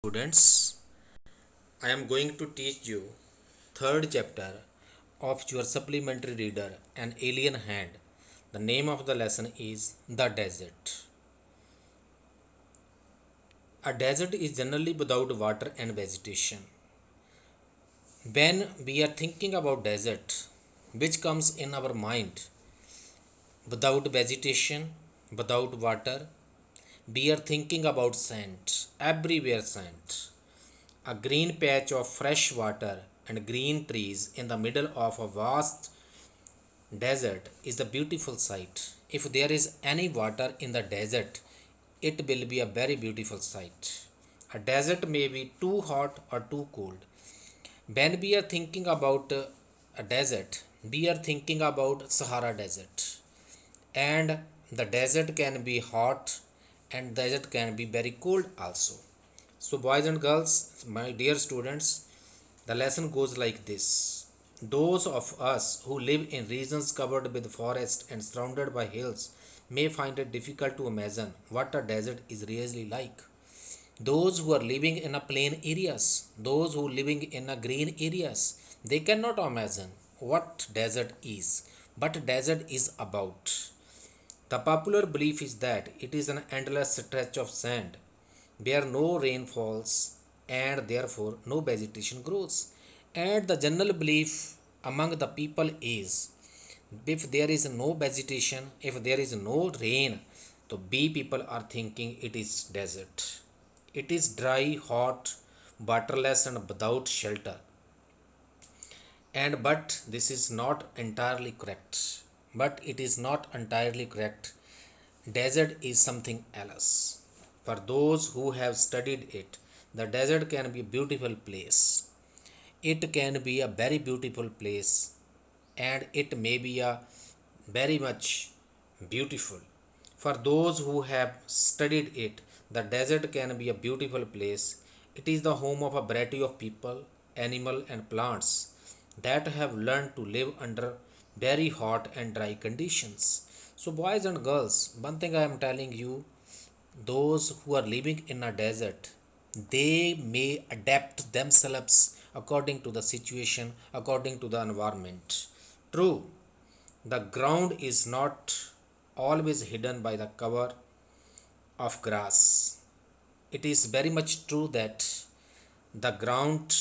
Students, I am going to teach you third chapter of your supplementary reader An Alien Hand. The name of the lesson is The Desert. A desert is generally without water and vegetation. When we are thinking about desert, which comes in our mind? Without vegetation, without water, we are thinking about sand, everywhere sand. A green patch of fresh water and green trees in the middle of a vast desert is a beautiful sight. If there is any water in the desert, it will be a very beautiful sight. A desert may be too hot or too cold. When we are thinking about a desert, we are thinking about Sahara Desert. And the desert can be hot and desert can be very cold also. So boys and girls, my dear students, the lesson goes like this. Those of us who live in regions covered with forest and surrounded by hills may find it difficult to imagine what a desert is really like. Those who are living in a plain areas, those who are living in a green areas, they cannot imagine what desert is, but desert is about. The popular belief is that it is an endless stretch of sand where no rain falls and therefore no vegetation grows. And the general belief among the people is if there is no vegetation, if there is no rain, so B people are thinking it is desert. It is dry, hot, waterless, and without shelter. And but this is not entirely correct. But it is not entirely correct. Desert is something else. For those who have studied it, the desert can be a beautiful place. It can be a very beautiful place and it may be a very much beautiful. For those who have studied it, the desert can be a beautiful place. It is the home of a variety of people, animal and plants that have learned to live under very hot and dry conditions. So boys and girls, one thing I am telling you, those who are living in a desert, they may adapt themselves according to the situation, according to the environment. True, the ground is not always hidden by the cover of grass. It is very much true that the ground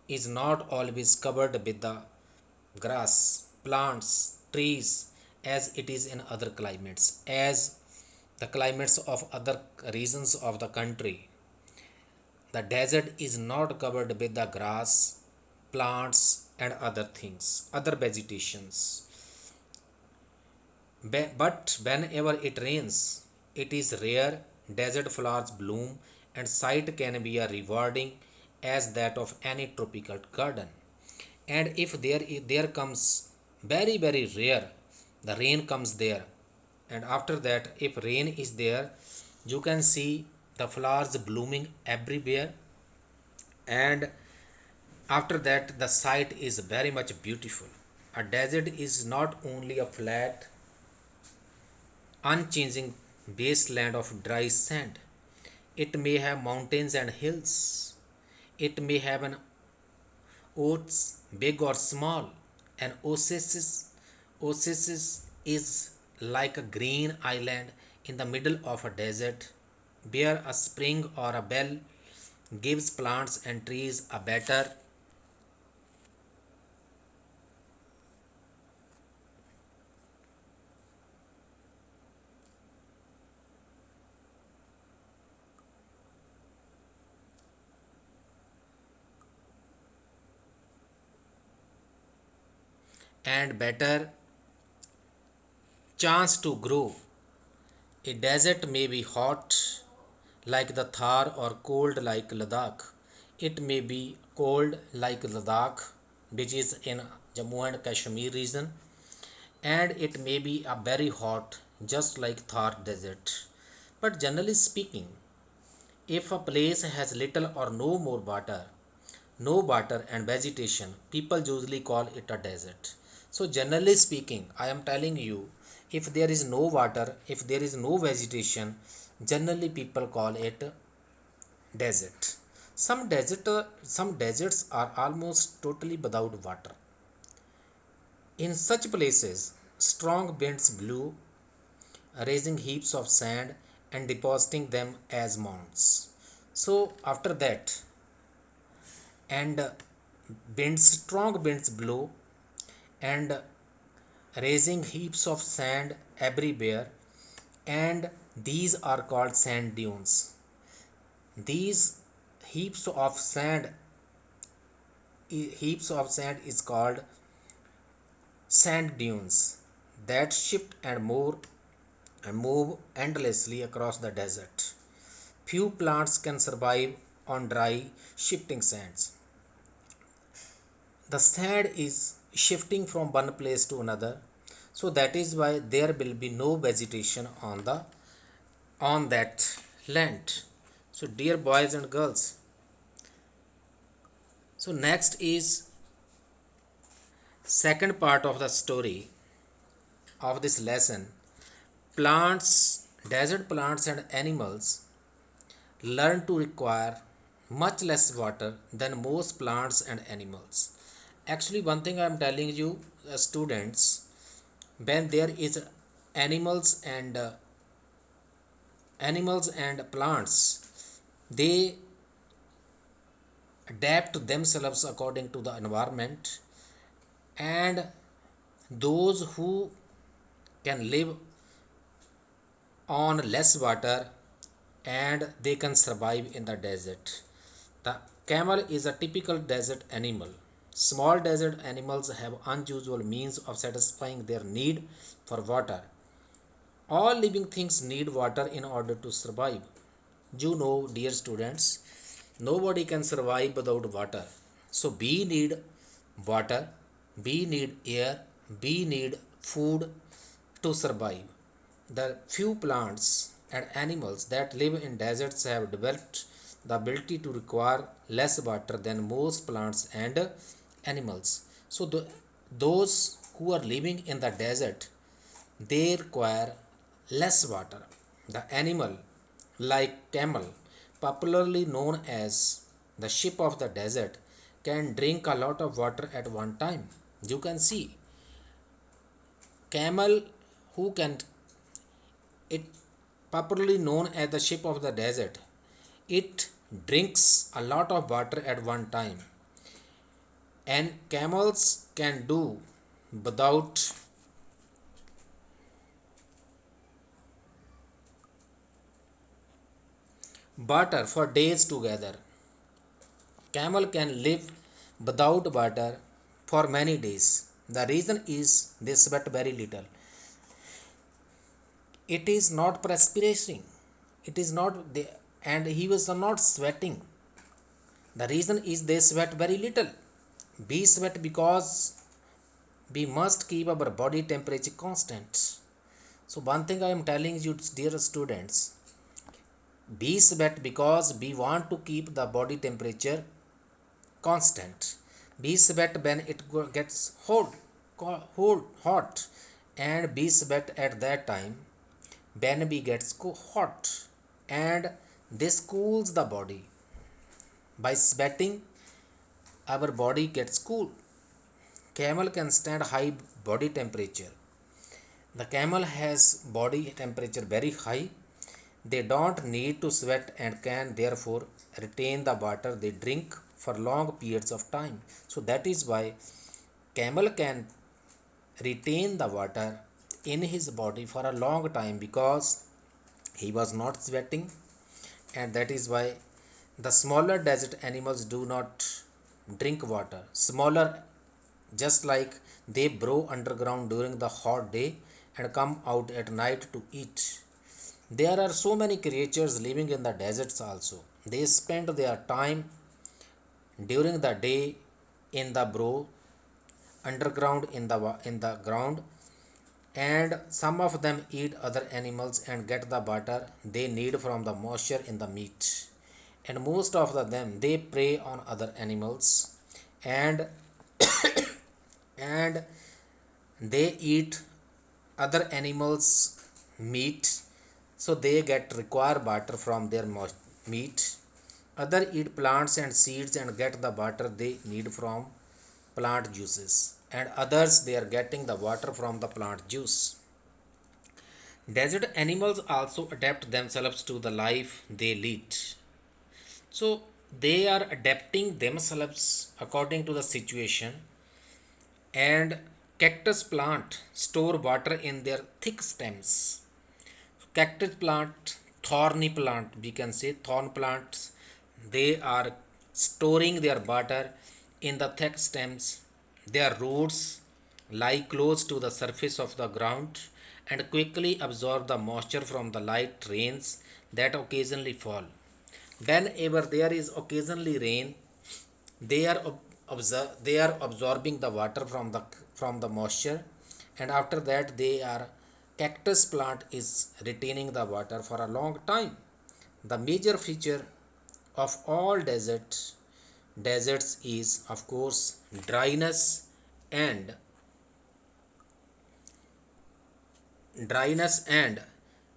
is not always covered with the grass, plants, trees as it is in other climates, as the climates of other regions of the country. The desert is not covered with the grass, plants, and other things, other vegetations. But whenever it rains, it is rare, desert flowers bloom, and sight can be as rewarding as that of any tropical garden. And if there comes very rare, the rain comes there, and after that, if rain is there, you can see the flowers blooming everywhere, and after that, the sight is very much beautiful. A desert is not only a flat unchanging wasteland of dry sand. It may have mountains and hills. It may have an oats, big or small. An oasis is like a green island in the middle of a desert where a spring or a well gives plants and trees a better and better chance to grow. A desert may be hot like the Thar or cold like Ladakh. It may be cold like Ladakh, which is in Jammu and Kashmir region, and it may be a very hot just like Thar desert. But generally speaking, if a place has little or no water and vegetation, people usually call it a desert. So generally speaking, I am telling you, if there is no water, if there is no vegetation, generally people call it desert. Some deserts are almost totally without water. In such places, strong winds blew, raising heaps of sand and depositing them as mounds. So after that, and strong winds blow and raising heaps of sand everywhere, and these are called sand dunes. These heaps of sand is called sand dunes that shift and move endlessly across the desert. Few plants can survive on dry, shifting sands. The sand is shifting from one place to another, so that is why there will be no vegetation on that land. So dear boys and girls, so next is second part of the story of this lesson. Plants, desert plants and animals learn to require much less water than most plants and animals. Actually, one thing I am telling you, students, when there is animals and plants, they adapt themselves according to the environment, and those who can live on less water and they can survive in the desert. The camel is a typical desert animal. Small desert animals have unusual means of satisfying their need for water. All living things need water in order to survive. You know, dear students, nobody can survive without water. So we need water, we need air, we need food to survive. The few plants and animals that live in deserts have developed the ability to require less water than most plants and animals. So those who are living in the desert, they require less water. The animal like camel, popularly known as the sheep of the desert, can drink a lot of water at one time. You can see camel who can it popularly known as the sheep of the desert. It drinks a lot of water at one time, and camels can do without water for days together. Camel can live without water for many days. The reason is they sweat very little. It is not perspiring. It is not they, and he was not sweating. The reason is they sweat very little. We sweat because we must keep our body temperature constant. So one thing I am telling you, dear students, we sweat because we want to keep the body temperature constant. We sweat when it gets hot, and we sweat at that time when we gets hot, and this cools the body. By sweating, our body gets cool. Camel can stand high body temperature. The camel has body temperature very high. They don't need to sweat and can therefore retain the water they drink for long periods of time. So that is why camel can retain the water in his body for a long time, because he was not sweating. And that is why the smaller desert animals do not drink water. Smaller, just like they burrow underground during the hot day and come out at night to eat. There are so many creatures living in the deserts also. They spend their time during the day in the burrow underground in the ground, and some of them eat other animals and get the water they need from the moisture in the meat. And most of them they prey on other animals, and and they eat other animals meat, so they get require water from their meat. Other eat plants and seeds and get the water they need from plant juices. And others they are getting the water from the plant juice. Desert animals also adapt themselves to the life they lead. So they are adapting themselves according to the situation. And cactus plant store water in their thick stems. Cactus plant, thorny plant, we can say thorn plants, they are storing their water in the thick stems. Their roots lie close to the surface of the ground and quickly absorb the moisture from the light rains that occasionally fall. Whenever there is occasionally rain, they are they are absorbing the water from the moisture, and after that they are cactus plant is retaining the water for a long time. The major feature of all deserts is of course dryness and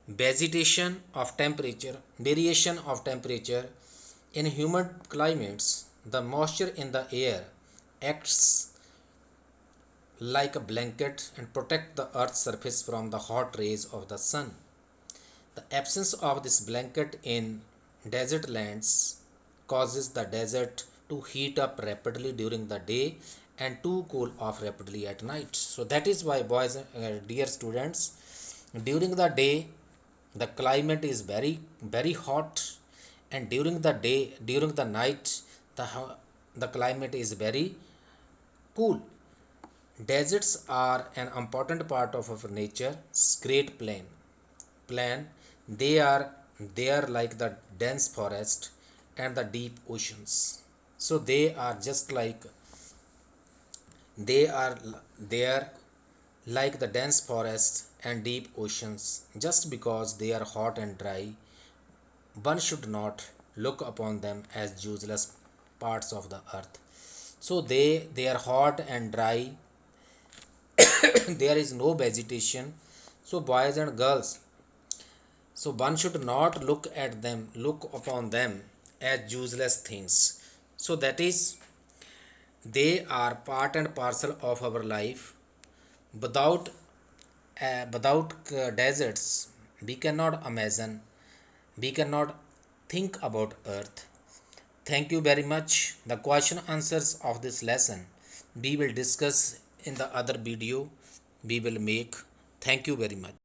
vegetation of temperature variation of temperature. In humid climates the moisture in the air acts like a blanket and protect the earth's surface from the hot rays of the sun. The absence of this blanket in desert lands causes the desert to heat up rapidly during the day and to cool off rapidly at night. So that is why, boys, dear students, during the day the climate is very hot, and during the night the climate is very cool. Deserts are an important part of our nature's great plan. They are there like the dense forest and the deep oceans. So they are there like the dense forests and deep oceans. Just because they are hot and dry, one should not look upon them as useless parts of the earth. So they are hot and dry. There is no vegetation. So boys and girls, so one should not look upon them as useless things. So that is, they are part and parcel of our life. Without deserts, we cannot imagine, we cannot think about Earth. Thank you very much. The question answers of this lesson we will discuss in the other video we will make. Thank you very much.